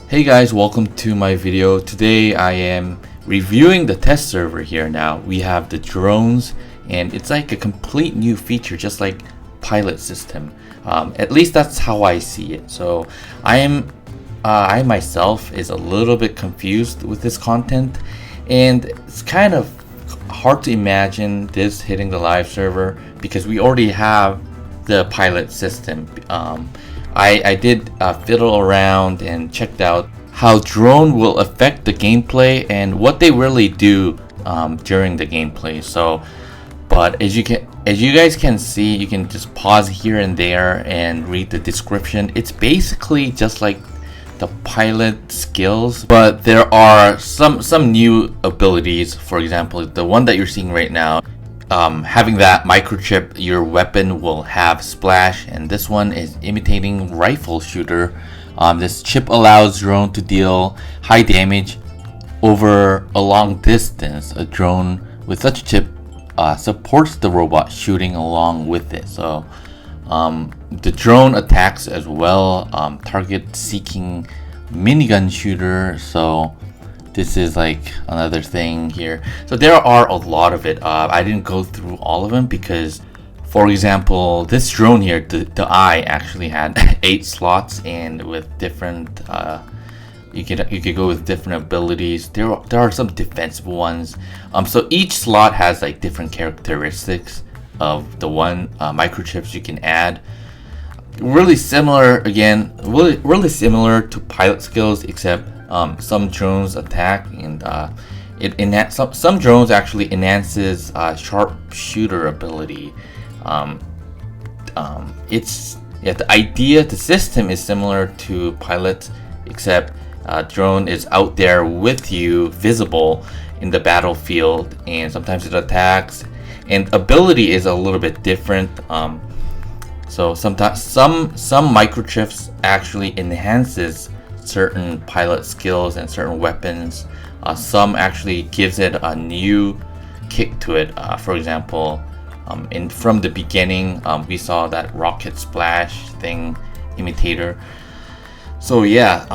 Hey guys, welcome to my video. Today I am reviewing the test server here. Now we have the drones, and it's like a complete new feature, just like pilot system. At least that's how I see it. So I myself is a little bit confused with this content, and it's kind of hard to imagine this hitting the live server because we already have the pilot system. I did fiddle around and checked out how drone will affect the gameplay and what they really do during the gameplay. So, but as you guys can see, you can just pause here and there and read the description. It's basically just like the pilot skills, but there are some new abilities. For example, the one that you're seeing right now. Having that microchip, your weapon will have splash, and this one is imitating rifle shooter. This chip allows drone to deal high damage over a long distance. A drone with such a chip supports the robot shooting along with it. So the drone attacks as well, target seeking minigun shooter. So this is like another thing here. So there are a lot of it. I didn't go through all of them because, for example, this drone here, the eye actually had 8 slots, and with different you could go with different abilities. There are some defensive ones. So each slot has like different characteristics of the one microchips you can add. Really similar, again, really similar to pilot skills, except some drones attack, and some drones actually enhances sharpshooter ability. The system is similar to pilot, except drone is out there with you, visible in the battlefield, and sometimes it attacks, and ability is a little bit different. So sometimes some microchips actually enhances certain pilot skills and certain weapons. Some actually gives it a new kick to it. For example, from the beginning, we saw that rocket splash thing imitator. So yeah,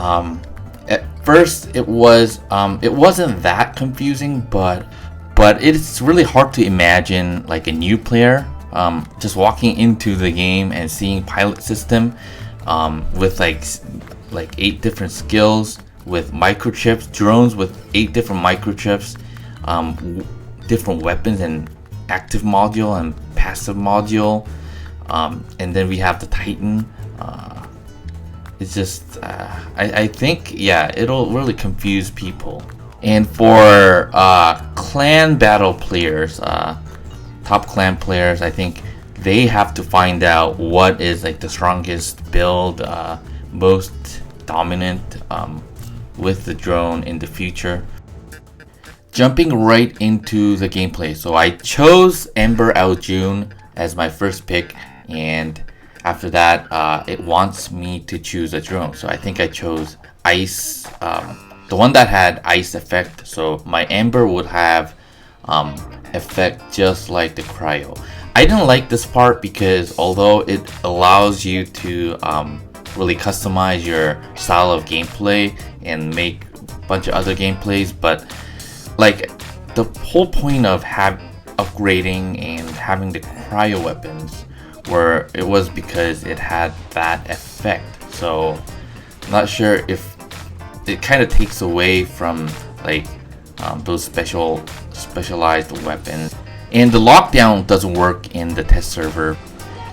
at first it wasn't that confusing, but it's really hard to imagine like a new player just walking into the game and seeing pilot system with like 8 different skills with microchips, drones with 8 different microchips, different weapons and active module and passive module, and then we have the Titan. It's just I think, yeah, it'll really confuse people. And for clan battle players, top clan players, I think they have to find out what is like the strongest build, most dominant with the drone in the future. Jumping right into the gameplay. So I chose Ember Aljun as my first pick, and after that it wants me to choose a drone. So I think I chose Ice, the one that had ice effect. So my Ember would have effect just like the cryo. I didn't like this part because although it allows you to really customize your style of gameplay and make a bunch of other gameplays, but like the whole point of upgrading and having the cryo weapons was because it had that effect. So I'm not sure if it kind of takes away from like those specialized weapons. And the lockdown doesn't work in the test server.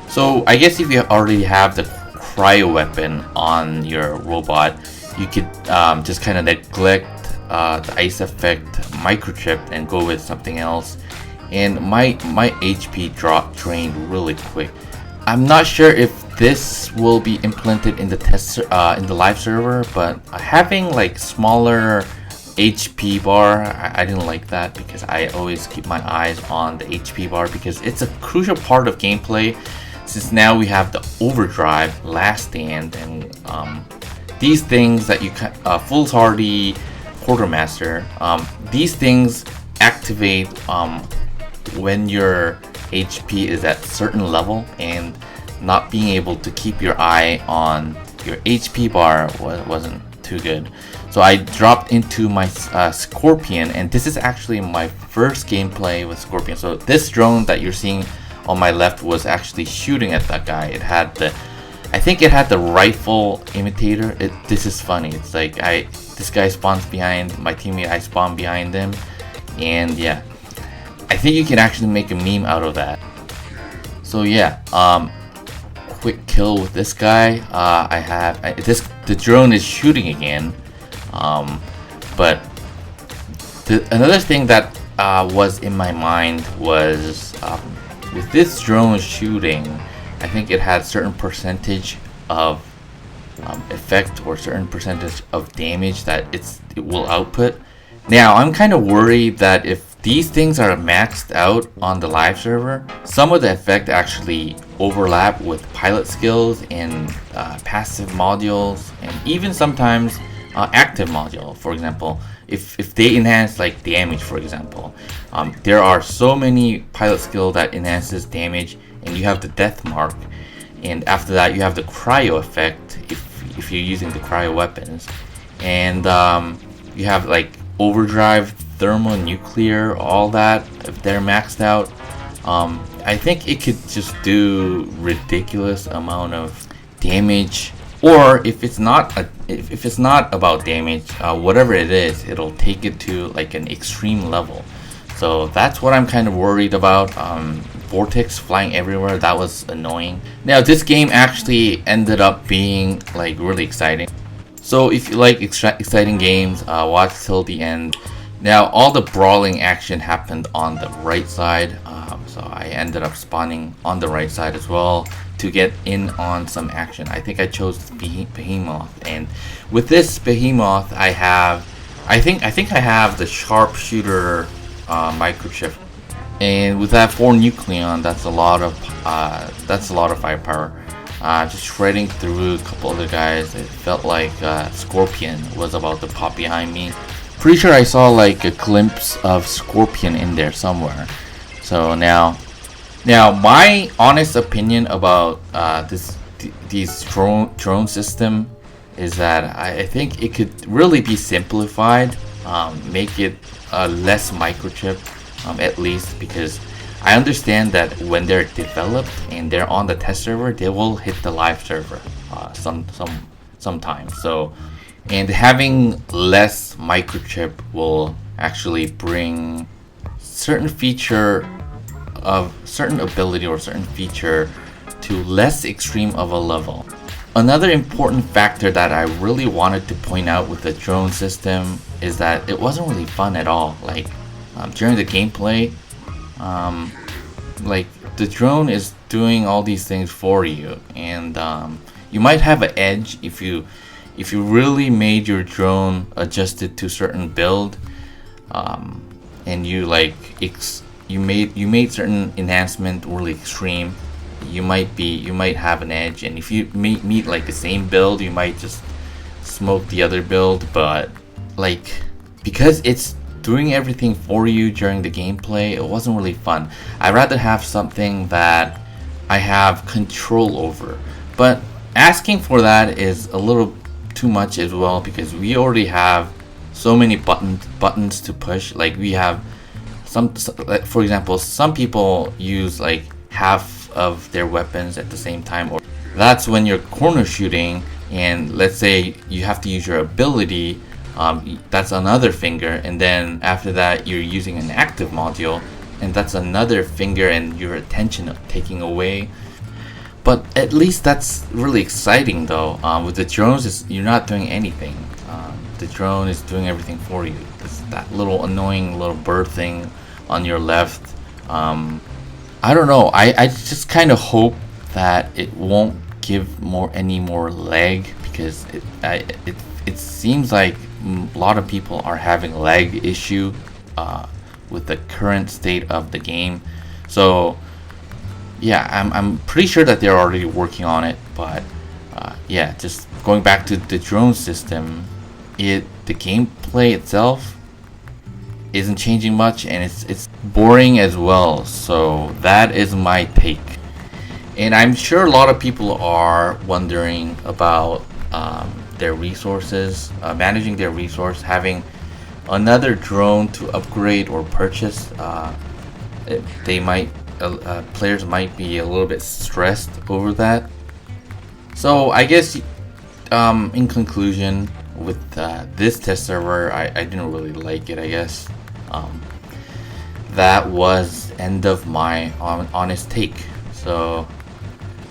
So I guess if you already have the cryo weapon on your robot, you could just kind of neglect the ice effect microchip and go with something else. And my HP drained really quick. I'm not sure if this will be implemented in the in the live server, but having like smaller HP bar, I didn't like that because I always keep my eyes on the HP bar because it's a crucial part of gameplay, since now we have the overdrive, last stand, and these things that you can foolhardy quartermaster, these things activate when your HP is at certain level, and not being able to keep your eye on your HP bar wasn't too good. So I dropped into my Scorpion, and this is actually my first gameplay with Scorpion. So this drone that you're seeing on my left was actually shooting at that guy. It had the, I think it had the rifle imitator. This is funny. It's like this guy spawns behind my teammate, I spawn behind him, and yeah, I think you can actually make a meme out of that. So yeah, quick kill with this guy. The drone is shooting again. But another thing that was in my mind was with this drone shooting, I think it had certain percentage of effect or certain percentage of damage that it will output. Now I'm kind of worried that if these things are maxed out on the live server, some of the effect actually overlap with pilot skills and passive modules, and even sometimes active module. For example, if they enhance like damage, for example, there are so many pilot skill that enhances damage, and you have the death mark, and after that you have the cryo effect if you're using the cryo weapons, and you have like overdrive, thermonuclear, all that. If they're maxed out, I think it could just do ridiculous amount of damage. Or if it's not about damage, whatever it is, it'll take it to like an extreme level. So that's what I'm kind of worried about. Vortex flying everywhere, that was annoying. Now this game actually ended up being like really exciting. So if you like exciting games, watch till the end. Now all the brawling action happened on the right side, so I ended up spawning on the right side as well to get in on some action. I think I chose Behemoth, and with this Behemoth I think I have the sharpshooter microchip, and with that 4 Nucleon, that's a lot of firepower. Just shredding through a couple other guys. It felt like Scorpion was about to pop behind me. Pretty sure I saw like a glimpse of Scorpion in there somewhere. So now my honest opinion about these drone system is that I think it could really be simplified, make it less microchip, at least, because I understand that when they're developed and they're on the test server, they will hit the live server sometime. So, and having less microchip will actually bring certain ability or certain feature to less extreme of a level. Another important factor that I really wanted to point out with the drone system is that it wasn't really fun at all. Like during the gameplay, like the drone is doing all these things for you, and you might have an edge if you really made your drone adjusted to certain build, and you like you made certain enhancement really extreme. You might have an edge, and if you meet like the same build, you might just smoke the other build. But like, because it's doing everything for you during the gameplay, it wasn't really fun. I'd rather have something that I have control over, but asking for that is a little too much as well, because we already have so many buttons to push. Like we have for example, some people use like half of their weapons at the same time, or that's when you're corner shooting, and let's say you have to use your ability, that's another finger, and then after that you're using an active module, and that's another finger, and your attention taking away. But at least that's really exciting though. With the drones, you're not doing anything. The drone is doing everything for you. It's that little annoying little bird thing on your left. I don't know. I just kind of hope that it won't give any more lag, because it seems like a lot of people are having lag issue with the current state of the game. So yeah, I'm pretty sure that they're already working on it. But yeah, just going back to the drone system, the gameplay itself isn't changing much, and it's boring as well. So that is my take. And I'm sure a lot of people are wondering about their resources, managing their resource, having another drone to upgrade or purchase. They might, players might be a little bit stressed over that. So I guess, in conclusion, with this test server, I didn't really like it. I guess that was end of my honest take. So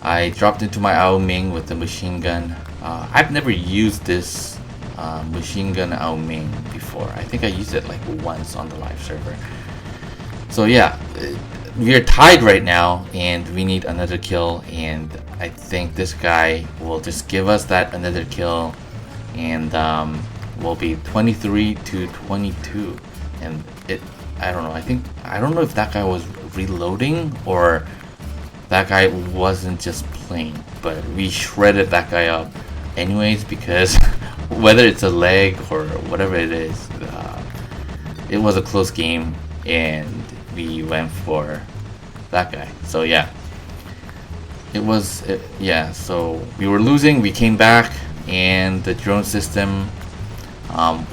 I dropped into my Ao Ming with the machine gun. I've never used this machine gun Ao Ming before. I think I used it like once on the live server. So yeah, we are tied right now and we need another kill, and I think this guy will just give us that another kill, and we'll be 23 to 22. And I don't know, I don't know if that guy was reloading or that guy wasn't just playing, but we shredded that guy up anyways, because whether it's a leg or whatever it is, it was a close game and we went for that guy. So yeah, yeah, so we were losing, we came back, and the drone system,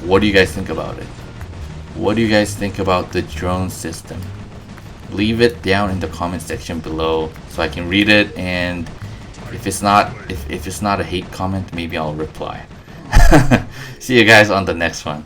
what do you guys think about it? What do you guys think about the drone system? Leave it down in the comment section below so I can read it, and if it's not a hate comment, maybe I'll reply. See you guys on the next one.